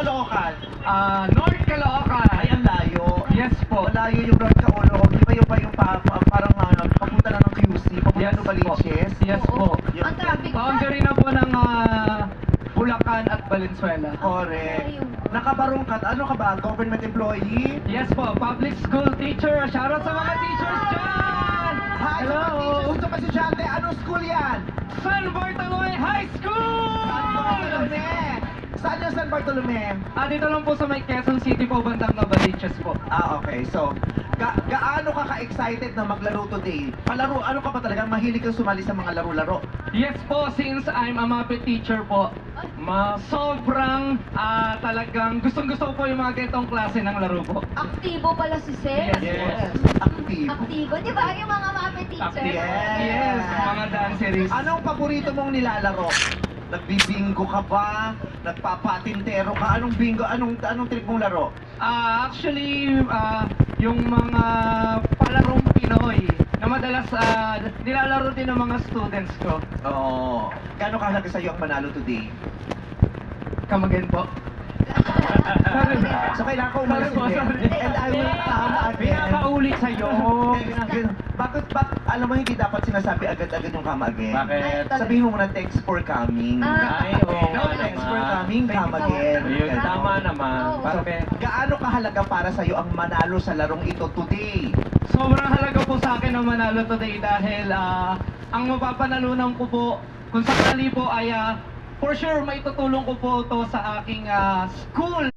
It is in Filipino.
Caloocan? North Caloocan. Ay, ang layo. Yes po. Malayo yung North Caloocan. Di ba yung parang papunta na ng QC, papunta Yes ng po. Novaliches? Yes po. Yung- Ang traffic Boundary na po ng Bulacan at Valenzuela. Correct. Nakabarungkat, ano ka ba? Government employee? Yes po, public school teacher. Shoutout sa mga teachers dyan! Hi, Hello! mga teachers, gusto pa si Jante. Anong school yan? San Bartolome High School! San Bartolome. Saan yung San Bartolome? Dito lang po sa may Quezon City po, bandang Novaliches po. Okay. So, gaano ka ka-excited na maglaro today? Palaro, ano ka ba talaga? Mahilig kang sumali sa mga laro-laro? Yes po, since I'm a Muppet teacher po, sobrang talagang gustong-gusto ko po yung mga ganitong klase ng laro po. Aktibo pala si Sir. Yes. Active. Aktibo. Di ba yung mga Muppet teacher? Yes. Yes, yung mga danceries. Anong paborito mong nilalaro? Nagbibingo ka ba? Nagpapatintero ka? Anong bingo? Anong trip mong laro? Actually, yung mga palarong Pinoy na madalas nilalaro din ng mga students ko. Oo. Gaano kahalaga sa'yo ang manalo today? Come again po. So kailangan ko umalis Sorry po, din. sorry. And I will come again. Pinapaulit sa'yo. Bakit alam mo hindi dapat sinasabi agad-agad yung come again? Bakit? Sabihin mo muna thanks for coming. Ay, oo. No, thanks for coming, come again. Yun, tama naman. Oo. Bakit? Gaano kahalaga para sa'yo ang manalo sa larong ito today? Sobrang halaga po sa akin ang manalo today dahil ang mapapanalunan ko po kung sakali po ay for sure may tutulong ko po to sa aking school.